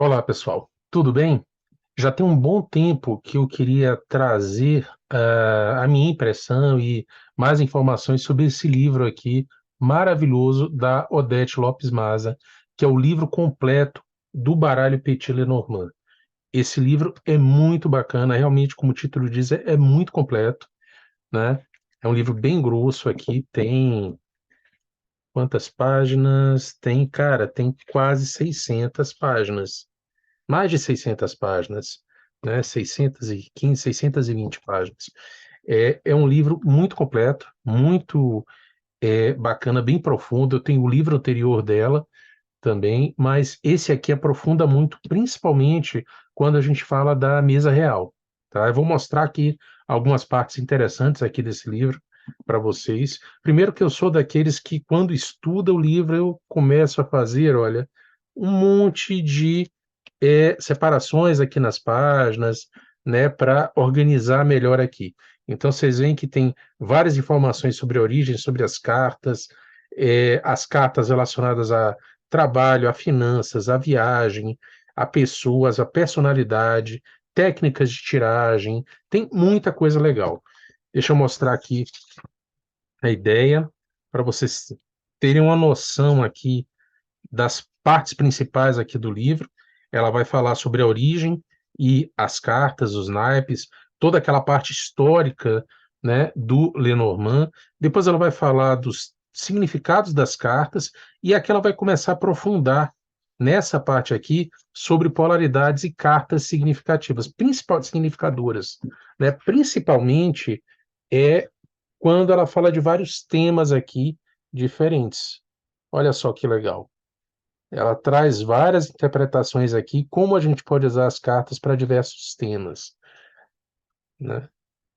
Olá, pessoal. Tudo bem? Já tem um bom tempo que eu queria trazer a minha impressão e mais informações sobre esse livro aqui maravilhoso da Odete Lopes Maza, que é o livro completo do baralho Petit-Lenormand. Esse livro é muito bacana, realmente, como o título diz, é muito completo, né? É um livro bem grosso aqui, tem quantas páginas? Tem quase 600 páginas, mais de 600 páginas, né? 615, 620 páginas. É um livro muito completo, muito bacana, bem profundo. Eu tenho o livro anterior dela também, mas esse aqui aprofunda muito, principalmente quando a gente fala da mesa real, tá? Eu vou mostrar aqui algumas partes interessantes aqui desse livro para vocês. Primeiro que eu sou daqueles que, quando estuda o livro, eu começo a fazer, olha, um monte de separações aqui nas páginas, né, para organizar melhor aqui. Então, vocês veem que tem várias informações sobre a origem, sobre as cartas relacionadas a trabalho, a finanças, a viagem, a pessoas, a personalidade, técnicas de tiragem, tem muita coisa legal. Deixa eu mostrar aqui a ideia para vocês terem uma noção aqui das partes principais aqui do livro. Ela vai falar sobre a origem e as cartas, os naipes, toda aquela parte histórica, né, do Lenormand. Depois ela vai falar dos significados das cartas e aqui ela vai começar a aprofundar nessa parte aqui sobre polaridades e cartas significativas, principal significadoras, né? Principalmente é quando ela fala de vários temas aqui diferentes. Olha só que legal. Ela traz várias interpretações aqui, como a gente pode usar as cartas para diversos temas, né?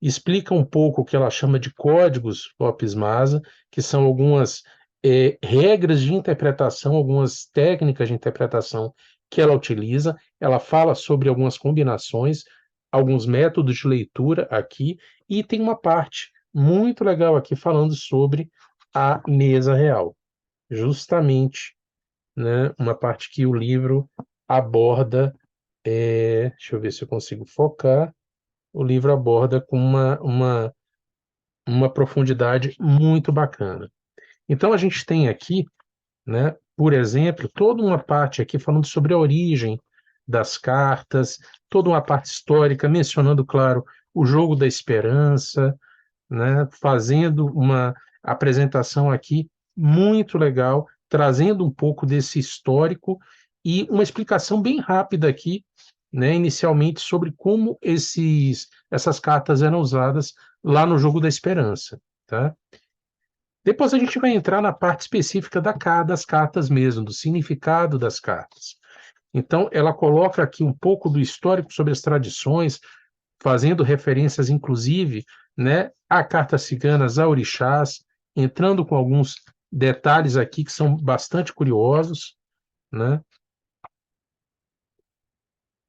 Explica um pouco o que ela chama de códigos Lopes Maza, que são algumas regras de interpretação, algumas técnicas de interpretação que ela utiliza. Ela fala sobre algumas combinações, alguns métodos de leitura aqui, e tem uma parte muito legal aqui falando sobre a mesa real, justamente, né, uma parte que o livro aborda, deixa eu ver se eu consigo focar, o livro aborda com uma profundidade muito bacana. Então a gente tem aqui, né, por exemplo, toda uma parte aqui falando sobre a origem das cartas, toda uma parte histórica, mencionando, claro, o jogo da esperança, né, fazendo uma apresentação aqui muito legal, trazendo um pouco desse histórico e uma explicação bem rápida aqui, né, inicialmente, sobre como essas cartas eram usadas lá no Jogo da Esperança. Tá? Depois a gente vai entrar na parte específica das cartas mesmo, do significado das cartas. Então, ela coloca aqui um pouco do histórico sobre as tradições, fazendo referências, inclusive, né, a cartas ciganas, a orixás, entrando com alguns detalhes aqui que são bastante curiosos, né?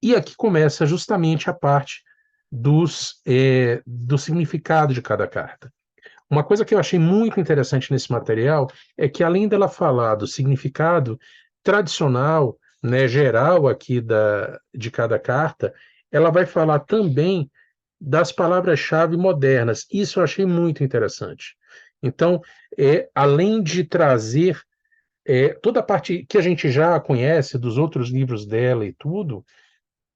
E aqui começa justamente a parte do significado de cada carta. Uma coisa que eu achei muito interessante nesse material é que, além dela falar do significado tradicional, né, geral aqui de cada carta, ela vai falar também das palavras-chave modernas. Isso eu achei muito interessante. Então, além de trazer toda a parte que a gente já conhece dos outros livros dela e tudo,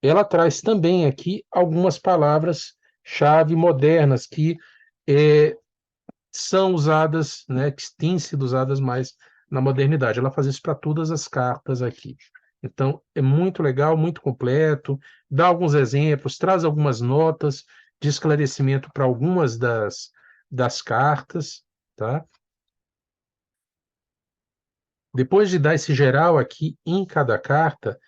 ela traz também aqui algumas palavras-chave modernas que é, são usadas, né, que têm sido usadas mais na modernidade. Ela faz isso para todas as cartas aqui. Então, é muito legal, muito completo, dá alguns exemplos, traz algumas notas de esclarecimento para algumas das cartas, tá? Depois de dar esse geral aqui em cada carta,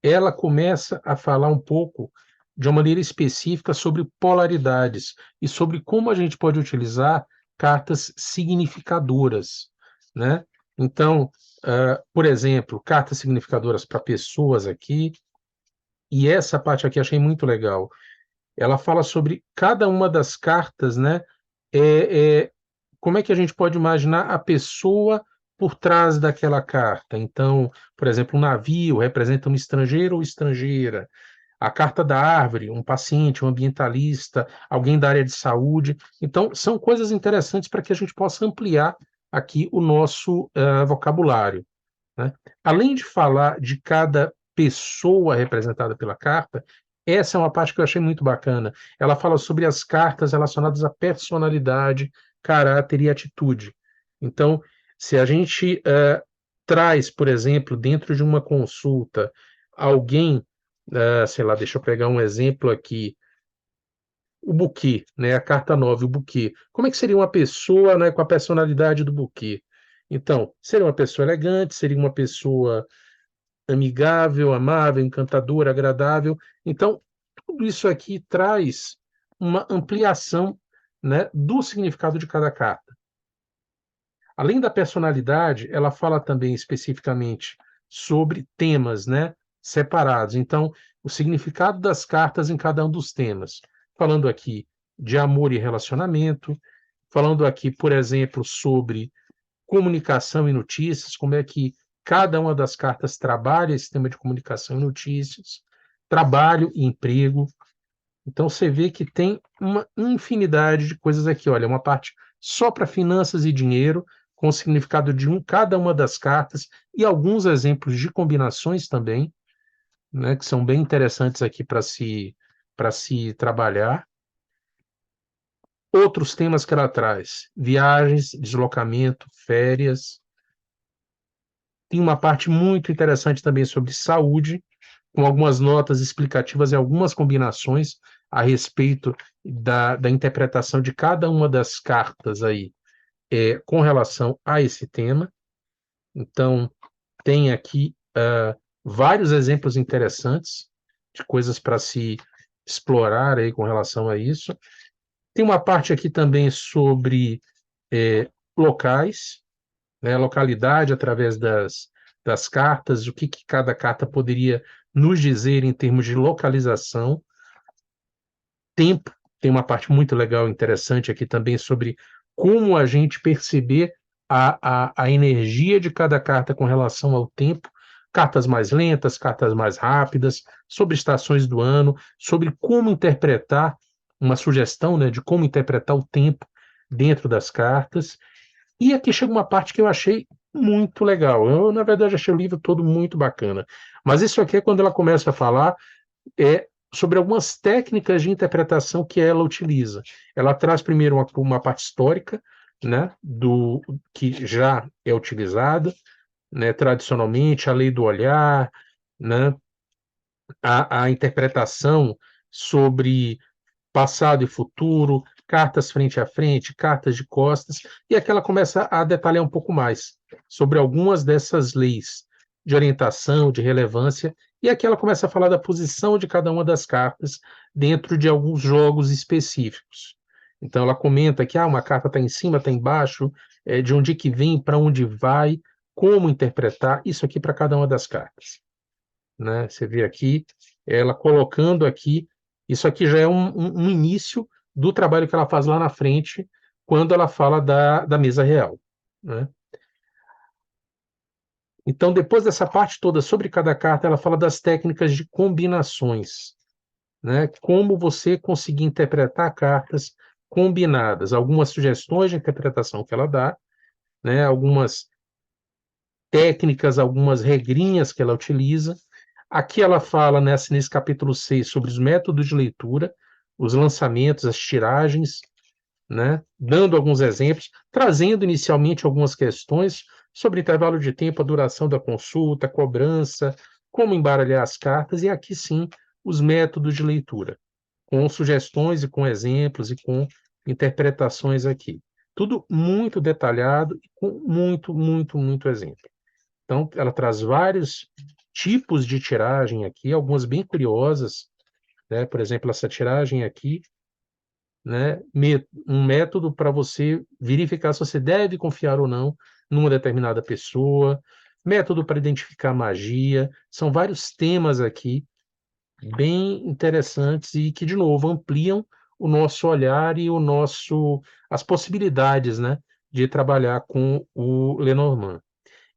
ela começa a falar um pouco de uma maneira específica sobre polaridades e sobre como a gente pode utilizar cartas significadoras, né? Então, por exemplo, cartas significadoras para pessoas aqui, e essa parte aqui achei muito legal. Ela fala sobre cada uma das cartas, né? É, é, como é que a gente pode imaginar a pessoa por trás daquela carta. Então, por exemplo, um navio representa um estrangeiro ou estrangeira. A carta da árvore, um paciente, um ambientalista, alguém da área de saúde. Então, são coisas interessantes para que a gente possa ampliar aqui o nosso vocabulário, né? Além de falar de cada pessoa representada pela carta, essa é uma parte que eu achei muito bacana. Ela fala sobre as cartas relacionadas à personalidade, caráter e atitude. Então, se a gente traz, por exemplo, dentro de uma consulta, alguém, sei lá, deixa eu pegar um exemplo aqui, o buquê, né, a carta 9, o buquê. Como é que seria uma pessoa, né, com a personalidade do buquê? Então, seria uma pessoa elegante, seria uma pessoa amigável, amável, encantadora, agradável. Então, tudo isso aqui traz uma ampliação, né, do significado de cada carta. Além da personalidade, ela fala também especificamente sobre temas, né, separados. Então, o significado das cartas em cada um dos temas. Falando aqui de amor e relacionamento, falando aqui, por exemplo, sobre comunicação e notícias, como é que cada uma das cartas trabalha esse tema de comunicação e notícias, trabalho e emprego. Então você vê que tem uma infinidade de coisas aqui. Olha, uma parte só para finanças e dinheiro, com o significado de cada uma das cartas e alguns exemplos de combinações também, né, que são bem interessantes aqui para se trabalhar. Outros temas que ela traz: viagens, deslocamento, férias. Tem uma parte muito interessante também sobre saúde, com algumas notas explicativas e algumas combinações a respeito da interpretação de cada uma das cartas aí, com relação a esse tema. Então, tem aqui vários exemplos interessantes de coisas para se explorar aí com relação a isso. Tem uma parte aqui também sobre locais, né, localidade através das cartas, o que cada carta poderia nos dizer em termos de localização. Tempo, tem uma parte muito legal, interessante aqui também sobre como a gente perceber a energia de cada carta com relação ao tempo, cartas mais lentas, cartas mais rápidas, sobre estações do ano, sobre como interpretar uma sugestão, né, de como interpretar o tempo dentro das cartas. E aqui chega uma parte que eu achei muito legal. Eu, na verdade, achei o livro todo muito bacana. Mas isso aqui é quando ela começa a falar sobre algumas técnicas de interpretação que ela utiliza. Ela traz primeiro uma parte histórica, né, do que já é utilizada, né, tradicionalmente, a lei do olhar, né, a interpretação sobre passado e futuro, cartas frente a frente, cartas de costas, e aqui ela começa a detalhar um pouco mais sobre algumas dessas leis de orientação, de relevância, e aqui ela começa a falar da posição de cada uma das cartas dentro de alguns jogos específicos. Então ela comenta que uma carta está em cima, está embaixo, de onde que vem, para onde vai, como interpretar, isso aqui para cada uma das cartas, né? Você vê aqui, ela colocando aqui, isso aqui já é um início do trabalho que ela faz lá na frente, quando ela fala da mesa real, né? Então, depois dessa parte toda sobre cada carta, ela fala das técnicas de combinações, né? Como você conseguir interpretar cartas combinadas, algumas sugestões de interpretação que ela dá, né? Algumas técnicas, algumas regrinhas que ela utiliza. Aqui ela fala nesse capítulo 6 sobre os métodos de leitura, os lançamentos, as tiragens, né? Dando alguns exemplos, trazendo inicialmente algumas questões sobre intervalo de tempo, a duração da consulta, cobrança, como embaralhar as cartas, e aqui sim os métodos de leitura, com sugestões e com exemplos e com interpretações aqui. Tudo muito detalhado e com muito, muito, muito exemplo. Então, ela traz vários tipos de tiragem aqui, algumas bem curiosas, né? Por exemplo, essa tiragem aqui, né? Um método para você verificar se você deve confiar ou não numa determinada pessoa, método para identificar magia. São vários temas aqui bem interessantes e que, de novo, ampliam o nosso olhar e as possibilidades, né, de trabalhar com o Lenormand.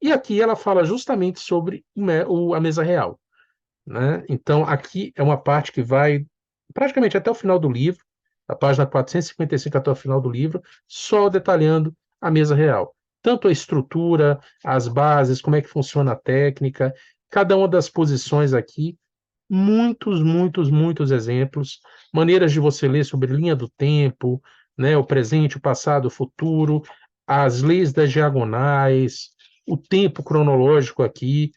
E aqui ela fala justamente sobre a mesa real, né? Então, aqui é uma parte que vai praticamente até o final do livro, a página 455 até o final do livro, só detalhando a mesa real. Tanto a estrutura, as bases, como é que funciona a técnica, cada uma das posições aqui, muitos exemplos, maneiras de você ler sobre linha do tempo, né, o presente, o passado, o futuro, as leis das diagonais, o tempo cronológico aqui,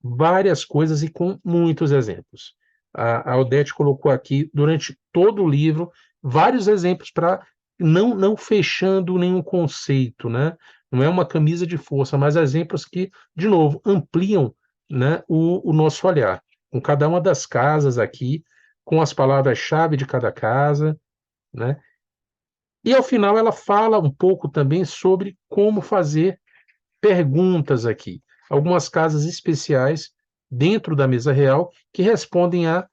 várias coisas e com muitos exemplos. A Odete colocou aqui, durante todo o livro, vários exemplos para não fechando nenhum conceito, né? Não é uma camisa de força, mas exemplos que, de novo, ampliam, né, o nosso olhar. Com cada uma das casas aqui, com as palavras-chave de cada casa, né? E ao final ela fala um pouco também sobre como fazer perguntas aqui, algumas casas especiais dentro da mesa real que respondem a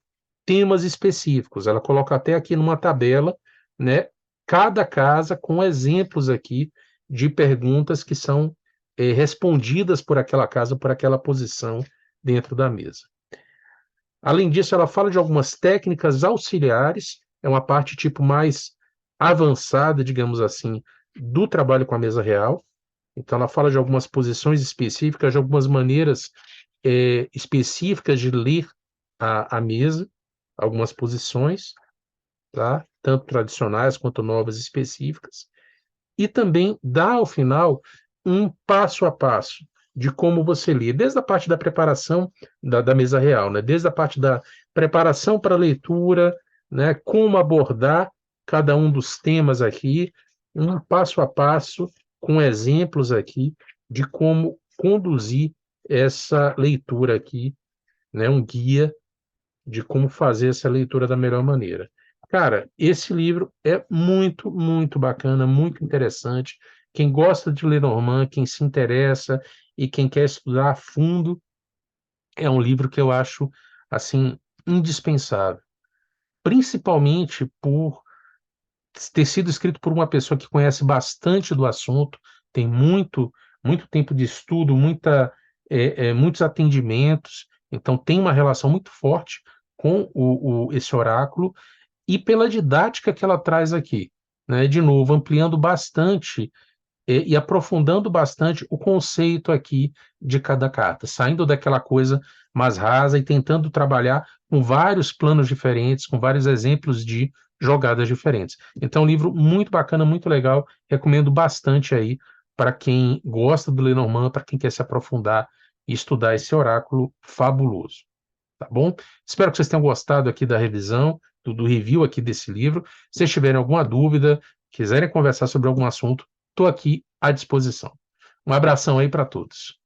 temas específicos. Ela coloca até aqui numa tabela, né, cada casa com exemplos aqui de perguntas que são respondidas por aquela casa, por aquela posição dentro da mesa. Além disso, ela fala de algumas técnicas auxiliares, é uma parte tipo mais avançada, digamos assim, do trabalho com a mesa real. Então, ela fala de algumas posições específicas, de algumas maneiras específicas de ler a mesa, algumas posições, tá? Tanto tradicionais quanto novas específicas. E também dá, ao final, um passo a passo de como você lê, desde a parte da preparação da mesa real, né? Desde a parte da preparação para a leitura, né? Como abordar cada um dos temas aqui, um passo a passo, com exemplos aqui de como conduzir essa leitura aqui, né? Um guia de como fazer essa leitura da melhor maneira. Cara, esse livro é muito bacana, muito interessante. Quem gosta de Lenormand, quem se interessa e quem quer estudar a fundo, é um livro que eu acho, assim, indispensável. Principalmente por ter sido escrito por uma pessoa que conhece bastante do assunto, tem muito tempo de estudo, muitos atendimentos, então tem uma relação muito forte com esse oráculo e pela didática que ela traz aqui, né? De novo, ampliando bastante e aprofundando bastante o conceito aqui de cada carta, saindo daquela coisa mais rasa e tentando trabalhar com vários planos diferentes, com vários exemplos de jogadas diferentes. Então, um livro muito bacana, muito legal, recomendo bastante aí para quem gosta do Lenormand, para quem quer se aprofundar e estudar esse oráculo fabuloso. Tá bom? Espero que vocês tenham gostado aqui da revisão, do review aqui desse livro. Se vocês tiverem alguma dúvida, quiserem conversar sobre algum assunto, estou aqui à disposição. Um abração aí para todos.